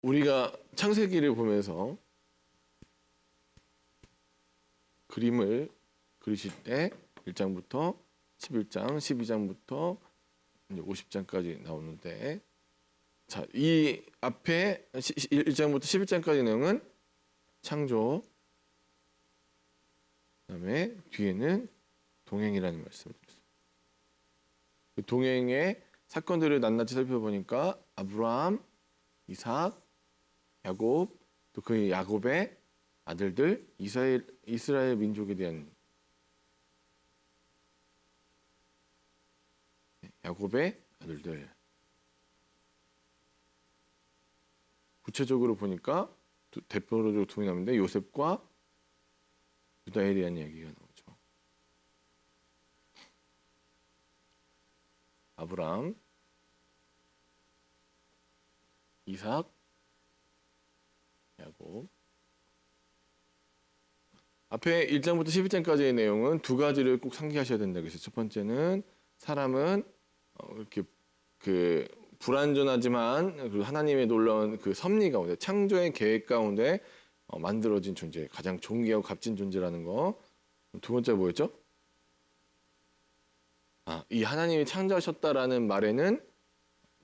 우리가 창세기를 보면서 그림을 그리실 때 1장부터 11장, 12장부터 이제 50장까지 나오는데, 자, 이 앞에 1장부터 11장까지 내용은 창조, 그다음에 뒤에는 동행이라는 말씀을 드렸어요. 그 동행의 사건들을 낱낱이 살펴보니까 아브라함, 이삭, 야곱, 또 그 야곱의 아들들, 이스라엘 민족에 대한 야곱의 아들들. 구체적으로 보니까 대표적으로 두 명이 나오는데 요셉과 유다에 대한 이야기가 나오죠. 아브라함, 이삭, 야곱. 앞에 1장부터 11장까지의 내용은 두 가지를 꼭 상기하셔야 된다고 했어요. 첫 번째는 사람은 이렇게 그 불완전하지만 그 하나님의 놀라운 그 섭리 가운데, 창조의 계획 가운데 만들어진 존재, 가장 존귀하고 값진 존재라는 거. 두 번째 뭐였죠? 이 하나님이 창조하셨다라는 말에는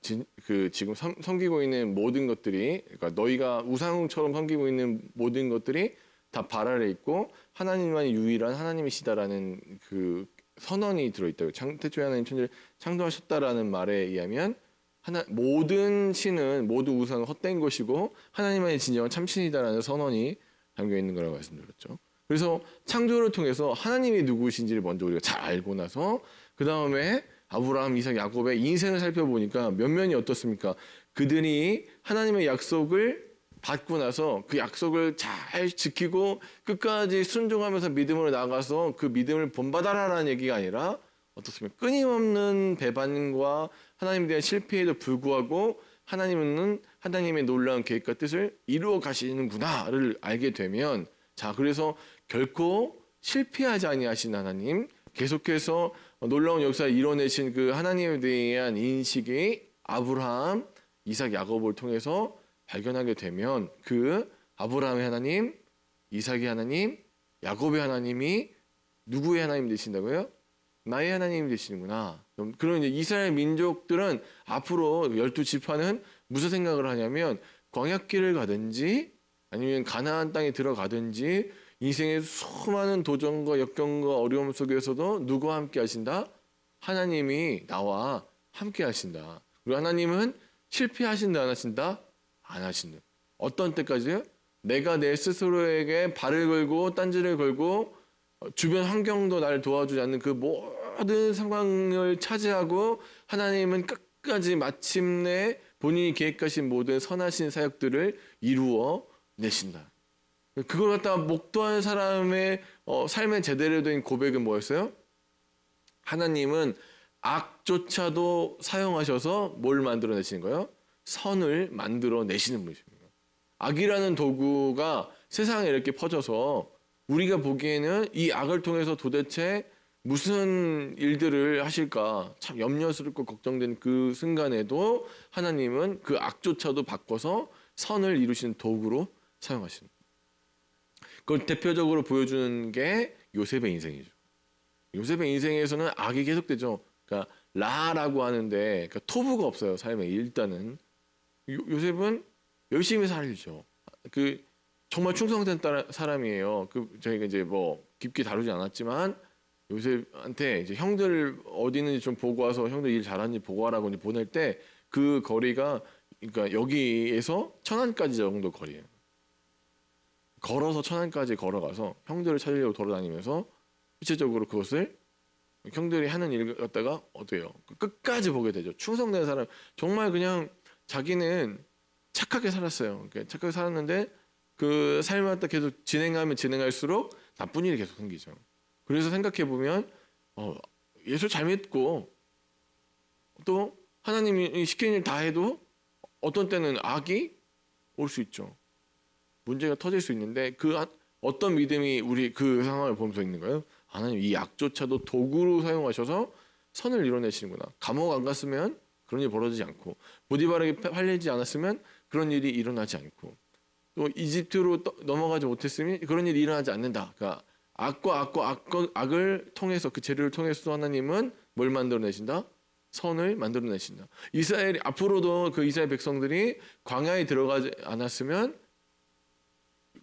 지금 섬기고 있는 모든 것들이, 그러니까 너희가 우상처럼 섬기고 있는 모든 것들이 다 발 아래 있고 하나님만이 유일한 하나님이시다라는 그 선언이 들어있다고. 태초에 하나님 천지를 창조하셨다라는 말에 의하면 모든 신은, 모두 우상은 헛된 것이고 하나님만이 진정한 참신이다라는 선언이 담겨 있는 거라고 말씀드렸죠. 그래서 창조를 통해서 하나님이 누구신지를 먼저 우리가 잘 알고 나서 그 다음에 아브라함, 이삭, 야곱의 인생을 살펴보니까 면면이 어떻습니까? 그들이 하나님의 약속을 받고 나서 그 약속을 잘 지키고 끝까지 순종하면서 믿음으로 나아가서 그 믿음을 본받아라라는 얘기가 아니라 어떻습니까? 끊임없는 배반과 하나님에 대한 실패에도 불구하고 하나님은 하나님의 놀라운 계획과 뜻을 이루어 가시는구나를 알게 되면, 자, 그래서 결코 실패하지 아니하신 하나님, 계속해서 놀라운 역사를 이뤄내신 그 하나님에 대한 인식이 아브라함, 이삭, 야곱을 통해서 발견하게 되면 그 아브라함의 하나님, 이삭의 하나님, 야곱의 하나님이 누구의 하나님 되신다고요? 나의 하나님이 되시는구나. 그런 이제 이스라엘 민족들은 앞으로 12지파는 무슨 생각을 하냐면, 광야길을 가든지 아니면 가나안 땅에 들어가든지 인생의 수많은 도전과 역경과 어려움 속에서도 누구와 함께 하신다? 하나님이 나와 함께 하신다. 그리고 하나님은 실패하신다 안 하신다? 안 하신다. 어떤 때까지요? 내가 내 스스로에게 발을 걸고 딴지를 걸고 주변 환경도 나를 도와주지 않는 그 모든 상황을 차지하고 하나님은 끝까지 마침내 본인이 계획하신 모든 선하신 사역들을 이루어 내신다. 그걸 갖다가 목도한 사람의 삶의 제대로 된 고백은 뭐였어요? 하나님은 악조차도 사용하셔서 뭘 만들어내시는 거예요? 선을 만들어내시는 분이십니다. 악이라는 도구가 세상에 이렇게 퍼져서 우리가 보기에는 이 악을 통해서 도대체 무슨 일들을 하실까 참 염려스럽고 걱정된 그 순간에도 하나님은 그 악조차도 바꿔서 선을 이루시는 도구로 사용하시는 거예요. 그걸 대표적으로 보여주는 게 요셉의 인생이죠. 요셉의 인생에서는 악이 계속되죠. 그러니까 라라고 하는데, 그러니까 토부가 없어요, 삶에. 일단은 요셉은 열심히 살죠. 그 정말 충성된 사람이에요. 저희가 이제 뭐 깊게 다루지 않았지만 요셉한테 이제 형들 어디 있는지 좀 보고 와서 형들 일 잘하는지 보고 와라고 이제 보낼 때 그 거리가, 그러니까 여기에서 천안까지 정도 거리예요. 걸어서 천안까지 걸어가서 형들을 찾으려고 돌아다니면서 구체적으로 그것을 형들이 하는 일 갖다가 어때요? 끝까지 보게 되죠. 충성된 사람, 정말 그냥 자기는 착하게 살았어요. 그러니까 착하게 살았는데 그 삶을 갖다 계속 진행하면 진행할수록 나쁜 일이 계속 생기죠. 그래서 생각해 보면 예수 잘 믿고 또 하나님이 시키는 일 다 해도 어떤 때는 악이 올 수 있죠. 문제가 터질 수 있는데 어떤 믿음이 우리 그 상황을 보면서 있는 거예요? 하나님 이 악조차도 도구로 사용하셔서 선을 이뤄내시는구나. 감옥 안 갔으면 그런 일이 벌어지지 않고, 보디발에게 팔리지 않았으면 그런 일이 일어나지 않고 또 이집트로 넘어가지 못했으면 그런 일이 일어나지 않는다. 그러니까 악을 통해서 그 재료를 통해서 하나님은 뭘 만들어내신다? 선을 만들어내신다. 이스라엘이 앞으로도 그 이스라엘 백성들이 광야에 들어가지 않았으면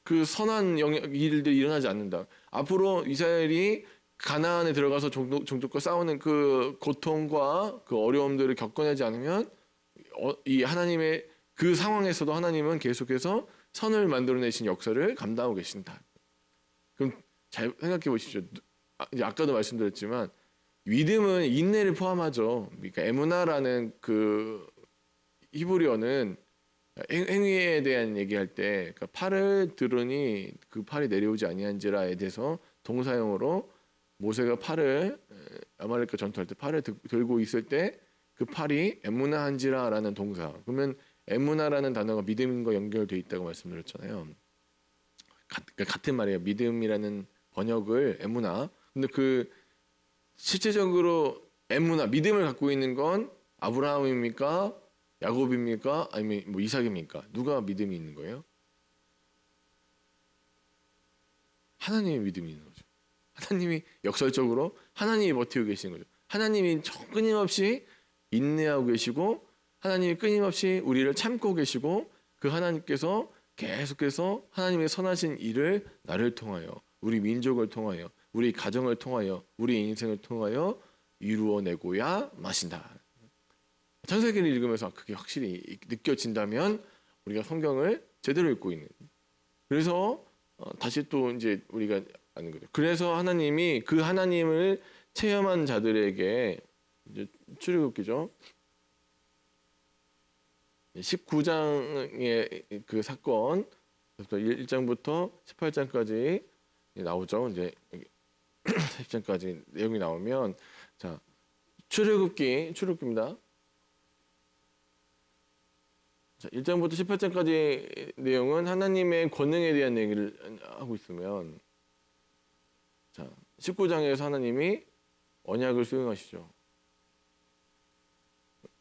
그 선한 일들이 일어나지 않는다. 앞으로 이스라엘이 가나안에 들어가서 종족과 싸우는 그 고통과 그 어려움들을 겪어내지 않으면 이 하나님의 그 상황에서도 하나님은 계속해서 선을 만들어내신 역사를 감당하고 계신다. 그럼 잘 생각해 보십시오. 이제 아까도 말씀드렸지만 믿음은 인내를 포함하죠. 그러니까 에무나라는 그 히브리어는 행위에 대한 얘기할 때 그러니까 팔을 들으니 그 팔이 내려오지 아니한지라에 대해서 동사형으로 모세가 팔을 아말렉과 전투할 때 팔을 들고 있을 때 그 팔이 에무나한지라라는 동사. 그러면 에무나라는 단어가 믿음과 연결되어 있다고 말씀드렸잖아요. 같은 말이에요. 믿음이라는 번역을 에무나. 근데 그 실제적으로 에무나 믿음을 갖고 있는 건 아브라함입니까? 야곱입니까? 아니면 뭐 이삭입니까? 누가 믿음이 있는 거예요? 하나님의 믿음이 있는 거죠. 하나님이 역설적으로 하나님이 버티고 계시는 거죠. 하나님이 끊임없이 인내하고 계시고 하나님이 끊임없이 우리를 참고 계시고 그 하나님께서 계속해서 하나님의 선하신 일을 나를 통하여 우리 민족을 통하여 우리 가정을 통하여 우리 인생을 통하여 이루어내고야 마신다. 창세기를 읽으면서 그게 확실히 느껴진다면 우리가 성경을 제대로 읽고 있는. 그래서 다시 또 이제 우리가 아는 거죠. 그래서 하나님이 그 하나님을 체험한 자들에게 이제 출애굽기죠. 19장의 그 사건 1장부터 18장까지 나오죠. 이제 10장까지 내용이 나오면 자 출애굽기입니다. 자, 1장부터 18장까지 내용은 하나님의 권능에 대한 얘기를 하고 있으면 자 19장에서 하나님이 언약을 수행하시죠.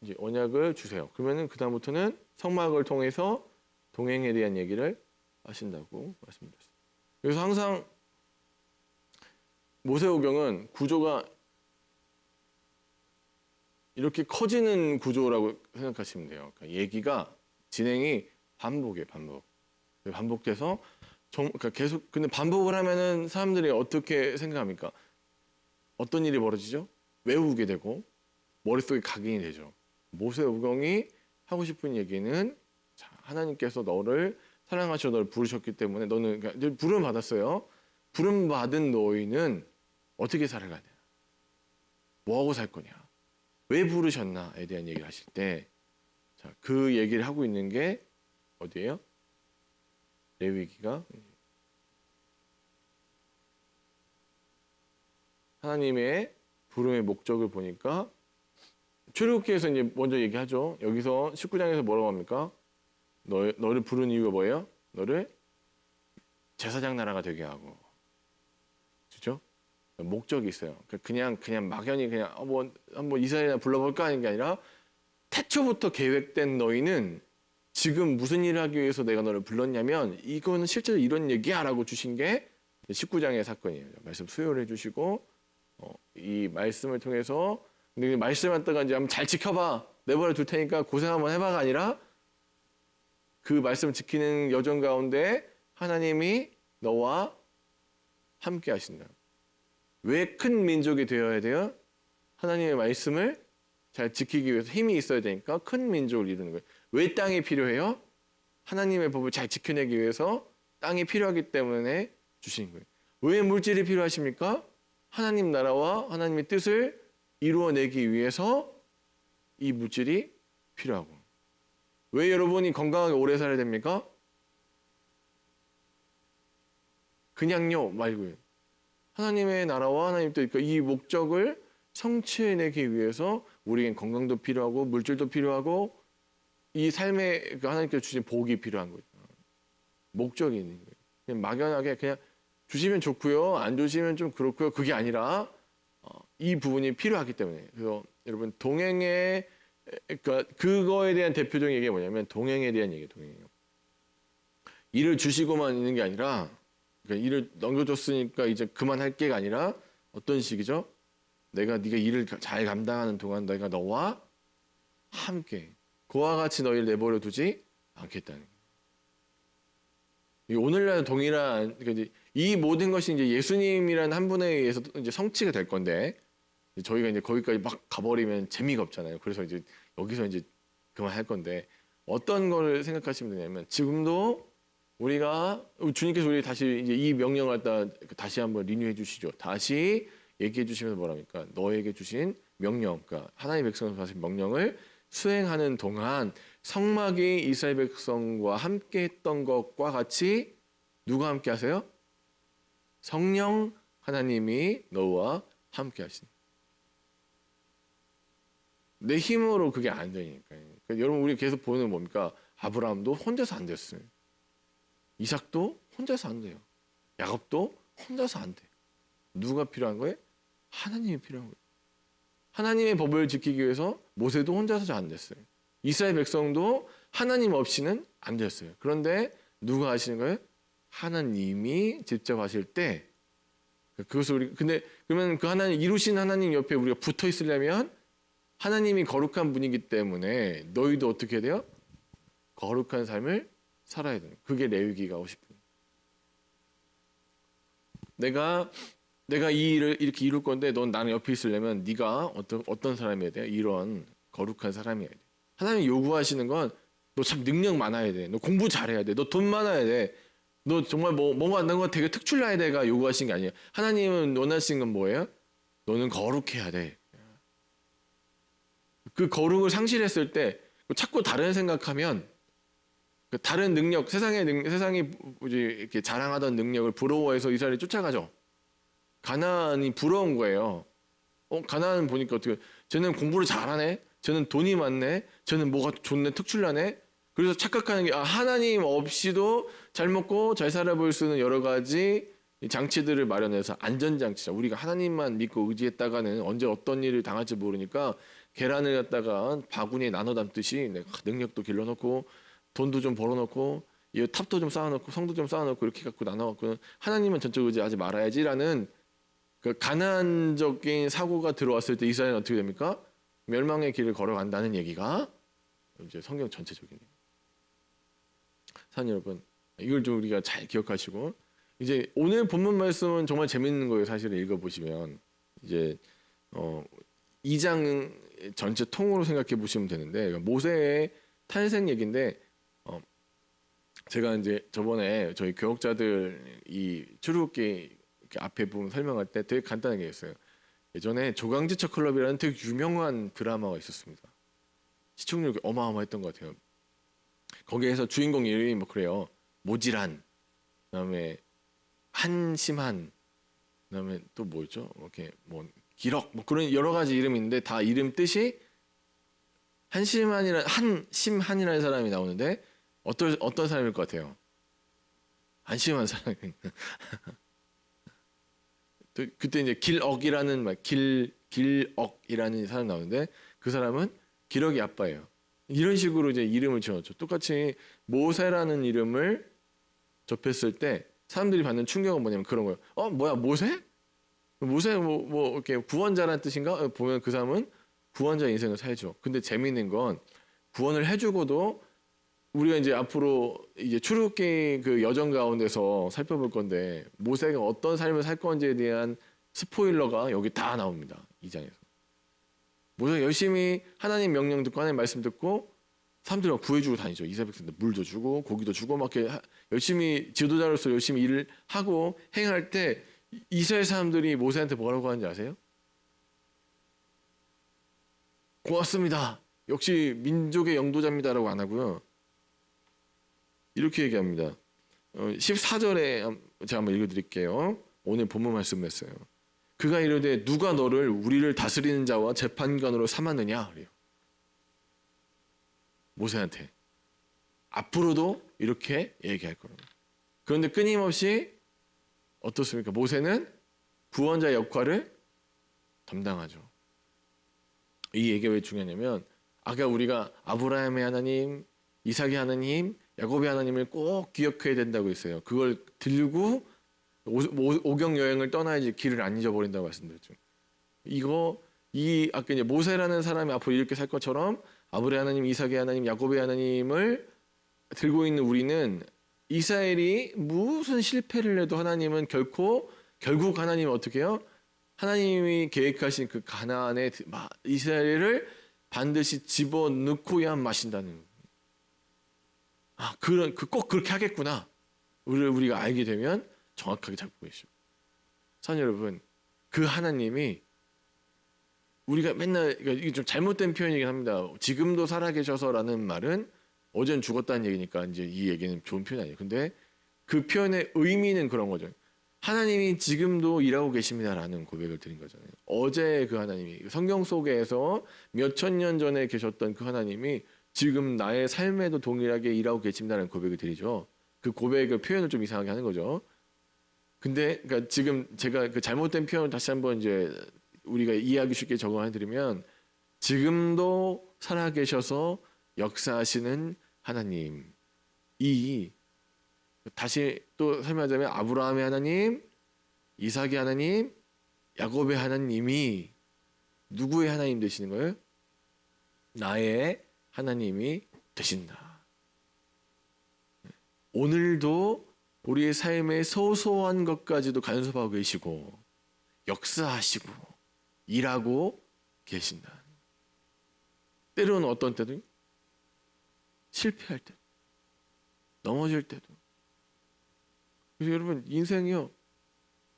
이제 언약을 주세요. 그러면은 그 다음부터는 성막을 통해서 동행에 대한 얘기를 하신다고 말씀드렸습니다. 그래서 항상 모세오경은 구조가 이렇게 커지는 구조라고 생각하시면 돼요. 그러니까 얘기가 진행이 반복이에요. 반복돼서 그러니까 계속 근데 반복을 하면은 사람들이 어떻게 생각합니까? 어떤 일이 벌어지죠? 외우게 되고 머릿속에 각인이 되죠. 모세오경이 하고 싶은 얘기는 자, 하나님께서 너를 사랑하셔 너를 부르셨기 때문에 너는 그러니까 부름 받았어요. 부름 받은 너희는 어떻게 살아가야 되나? 뭐하고 살 거냐? 왜 부르셨나에 대한 얘기를 하실 때 자, 그 얘기를 하고 있는 게 어디예요? 레위기가 하나님의 부름의 목적을 보니까 출애굽기에서 이제 먼저 얘기하죠. 여기서 19장에서 뭐라고 합니까? 너를 부른 이유가 뭐예요? 너를 제사장 나라가 되게 하고, 그렇죠? 목적이 있어요. 그냥 막연히 그냥 한번 이스라엘이나 불러볼까 하는 게 아니라 태초부터 계획된 너희는 지금 무슨 일을 하기 위해서 내가 너를 불렀냐면 이거는 실제로 이런 얘기야라고 주신 게 19장의 사건이에요. 말씀 수요를 해주시고 이 말씀을 통해서 근데 말씀을 갖다가 이제 한번 잘 지켜봐 내버려 둘 테니까 고생 한번 해봐가 아니라 그 말씀을 지키는 여정 가운데 하나님이 너와 함께 하신다. 왜 큰 민족이 되어야 돼요? 하나님의 말씀을 잘 지키기 위해서 힘이 있어야 되니까 큰 민족을 이루는 거예요. 왜 땅이 필요해요? 하나님의 법을 잘 지켜내기 위해서 땅이 필요하기 때문에 주신 거예요. 왜 물질이 필요하십니까? 하나님 나라와 하나님의 뜻을 이루어내기 위해서 이 물질이 필요하고. 왜 여러분이 건강하게 오래 살아야 됩니까? 그냥요 말고요. 하나님의 나라와 하나님 뜻, 이 목적을 성취해내기 위해서 우리에겐 건강도 필요하고 물질도 필요하고 이 삶에 하나님께서 주신 복이 필요한 거예요. 목적이 있는 거예요. 그냥 막연하게 그냥 주시면 좋고요, 안 주시면 좀 그렇고요. 그게 아니라 이 부분이 필요하기 때문에. 그래서 여러분 동행의 그러니까 그거에 대한 대표적인 얘기가 뭐냐면 동행에 대한 얘기예요. 동행이요. 일을 주시고만 있는 게 아니라 그러니까 일을 넘겨줬으니까 이제 그만할게가 아니라 어떤 식이죠? 네가 일을 잘 감당하는 동안 내가 너와 함께 그와 같이 너희를 내버려 두지 않겠다는 거예요. 오늘날 동일한 그러니까 이제 이 모든 것이 이제 예수님이라는 한 분에 의해서 이제 성취가 될 건데 저희가 이제 거기까지 막 가버리면 재미가 없잖아요. 그래서 이제 여기서 이제 그만할 건데 어떤 걸 생각하시면 되냐면 지금도 우리가 주님께서 우리 다시 이제 이 명령을 갖다 다시 한번 리뉴해 주시죠. 다시 얘기해 주시면서 뭐랍니까? 너에게 주신 명령, 그러니까 하나님의 백성에서 받으신 명령을 수행하는 동안 성막이 이스라엘 백성과 함께 했던 것과 같이 누가 함께 하세요? 성령 하나님이 너와 함께 하신. 내 힘으로 그게 안 되니까요. 그러니까 여러분 우리 계속 보는 뭡니까? 아브라함도 혼자서 안 됐어요. 이삭도 혼자서 안 돼요. 야곱도 혼자서 안 돼. 누가 필요한 거예요? 하나님이 필요한 거예요. 하나님의 법을 지키기 위해서 모세도 혼자서 잘 안 됐어요. 이스라엘 백성도 하나님 없이는 안 됐어요. 그런데 누가 하시는 거예요? 하나님이 직접 하실 때 그것을 우리 근데 그러면 그 하나님 이루신 하나님 옆에 우리가 붙어 있으려면 하나님이 거룩한 분이기 때문에 너희도 어떻게 해야 돼요? 거룩한 삶을 살아야 돼요. 그게 레위기가 50분. 내가 이 일을 이렇게 이룰 건데 넌 나는 옆에 있으려면 네가 어떤 사람이어야 돼? 이런 거룩한 사람이어야 돼. 하나님이 요구하시는 건 너 참 능력 많아야 돼. 너 공부 잘해야 돼. 너 돈 많아야 돼. 너 정말 뭔가 안 되는 거 되게 특출나야 돼가 요구하신 게 아니에요. 하나님은 원하시는 건 뭐예요? 너는 거룩해야 돼. 그 거룩을 상실했을 때 자꾸 다른 생각하면 다른 능력, 세상이 이렇게 자랑하던 능력을 부러워해서 이스라엘이 쫓아가죠. 가나안이 부러운 거예요. 가나안 보니까 어떻게 쟤는 공부를 잘하네. 쟤는 돈이 많네. 쟤는 뭐가 좋네. 특출나네. 그래서 착각하는 게 하나님 없이도 잘 먹고 잘 살아볼 수 있는 여러 가지 장치들을 마련해서 안전장치자. 우리가 하나님만 믿고 의지했다가는 언제 어떤 일을 당할지 모르니까 계란을 갖다가 바구니에 나눠 담듯이 내가 능력도 길러놓고 돈도 좀 벌어놓고 이 탑도 좀 쌓아놓고 성도 좀 쌓아놓고 이렇게 갖고 나눠갖고 하나님은 전적 의지하지 말아야지라는 그 가난적인 사고가 들어왔을 때 이스라엘은 어떻게 됩니까? 멸망의 길을 걸어간다는 얘기가 이제 성경 전체적인 사랑 여러분 이걸 좀 우리가 잘 기억하시고 이제 오늘 본문 말씀은 정말 재밌는 거예요. 사실은 읽어보시면 이제 2장 전체 통으로 생각해 보시면 되는데 모세의 탄생 얘기인데 제가 이제 저번에 저희 교역자들 이 출애굽기 앞에 부분 설명할 때 되게 간단하게 했어요. 예전에 조강지처 클럽이라는 되게 유명한 드라마가 있었습니다. 시청률이 어마어마했던 것 같아요. 거기에서 주인공 이름이 뭐 그래요. 모지란, 그다음에 한심한, 그다음에 또 뭐였죠? 이렇게 뭐 기럭, 뭐 그런 여러 가지 이름이 있는데 다 이름 뜻이 한심한이라는 사람이 나오는데 어떤 사람일 것 같아요? 한심한 사람이. 또 그때 이제 길억이라는 길억이라는 사람 나오는데 그 사람은 기럭이 아빠예요. 이런 식으로 이제 이름을 지어놨죠. 똑같이 모세라는 이름을 접했을 때 사람들이 받는 충격은 뭐냐면 그런 거예요. 뭐야 모세? 모세 뭐 이렇게 구원자라는 뜻인가? 보면 그 사람은 구원자 인생을 살죠. 근데 재미있는 건 구원을 해주고도 우리가 이제 앞으로 이제 출애굽기 그 여정 가운데서 살펴볼 건데 모세가 어떤 삶을 살 건지에 대한 스포일러가 여기 다 나옵니다. 2장에서. 모세가 열심히 하나님 명령 듣고 하나님 말씀 듣고 사람들이 구해주고 다니죠. 이스라엘 백성들 물도 주고 고기도 주고 막 이렇게 열심히 지도자로서 열심히 일을 하고 행할 때 이스라엘 사람들이 모세한테 뭐라고 하는지 아세요? 고맙습니다. 역시 민족의 영도자입니다라고 안 하고요. 이렇게 얘기합니다. 14절에 제가 한번 읽어드릴게요. 오늘 본문 말씀했어요. 그가 이르되 누가 너를 우리를 다스리는 자와 재판관으로 삼았느냐 그래요. 모세한테 앞으로도 이렇게 얘기할 거라고. 그런데 끊임없이 어떻습니까? 모세는 구원자 역할을 담당하죠. 이 얘기가 왜 중요하냐면 아까 우리가 아브라함의 하나님, 이삭의 하나님, 야곱의 하나님을 꼭 기억해야 된다고 했어요. 그걸 들고 오경 여행을 떠나야지 길을 안 잊어버린다고 말씀드렸죠. 아까 이제 모세라는 사람이 앞으로 이렇게 살 것처럼 아브라함의 하나님, 이삭의 하나님, 야곱의 하나님을 들고 있는 우리는 이스라엘이 무슨 실패를 해도 하나님은 결국 하나님은 어떻게 해요? 하나님이 계획하신 그 가나안의 이스라엘을 반드시 집어넣고야 마신다는. 꼭 그렇게 하겠구나. 우리가 알게 되면 정확하게 잡고 계시죠. 사랑 여러분, 그 하나님이 우리가 맨날 이게 좀 잘못된 표현이긴 합니다. 지금도 살아계셔서라는 말은 어제는 죽었다는 얘기니까 이제 이 얘기는 좋은 표현이 아니에요. 근데 그 표현의 의미는 그런 거죠. 하나님이 지금도 일하고 계십니다라는 고백을 드린 거잖아요. 어제 그 하나님이 성경 속에서 몇천 년 전에 계셨던 그 하나님이 지금 나의 삶에도 동일하게 일하고 계십니다라는 고백을 드리죠. 그 고백의 표현을 좀 이상하게 하는 거죠. 근데 그러니까 지금 제가 그 잘못된 표현을 다시 한번 이제 우리가 이해하기 쉽게 적용해 드리면 지금도 살아계셔서 역사하시는 하나님, 다시 또 설명하자면 아브라함의 하나님, 이삭의 하나님, 야곱의 하나님이 누구의 하나님 되시는 거예요? 나의 하나님이 되신다. 오늘도 우리의 삶의 소소한 것까지도 간섭하고 계시고 역사하시고 일하고 계신다. 때로는 어떤 때도 실패할 때도 넘어질 때도. 그래서 여러분 인생이요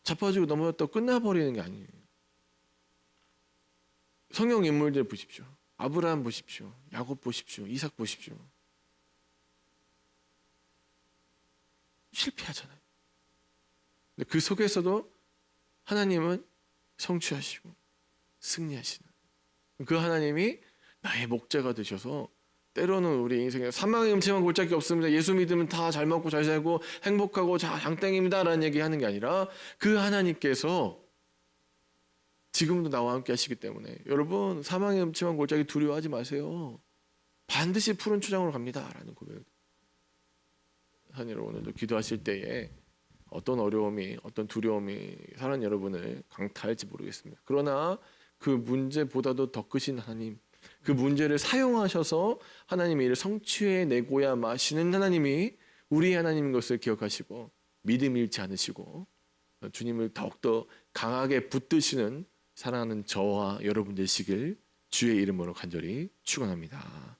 자빠지고 넘어졌다고 끝나버리는 게 아니에요. 성경 인물들 보십시오. 아브라함 보십시오. 야곱 보십시오. 이삭 보십시오. 실패하잖아요. 근데 그 속에서도 하나님은 성취하시고 승리하시는 그 하나님이 나의 목자가 되셔서 때로는 우리 인생에 사망의 음침한 골짜기 없습니다. 예수 믿으면 다 잘 먹고 잘 살고 행복하고 장땡입니다 라는 얘기하는 게 아니라 그 하나님께서 지금도 나와 함께 하시기 때문에 여러분 사망의 음침한 골짜기 두려워하지 마세요. 반드시 푸른 초장으로 갑니다 라는 고백을. 하나님 오늘도 기도하실 때에 어떤 어려움이 어떤 두려움이 사는 여러분을 강타할지 모르겠습니다. 그러나 그 문제보다도 더 크신 하나님, 그 문제를 사용하셔서 하나님의 일을 성취해내고야 마시는 하나님이 우리 하나님인 것을 기억하시고 믿음 잃지 않으시고 주님을 더욱더 강하게 붙드시는 사랑하는 저와 여러분 되시길 주의 이름으로 간절히 축원합니다.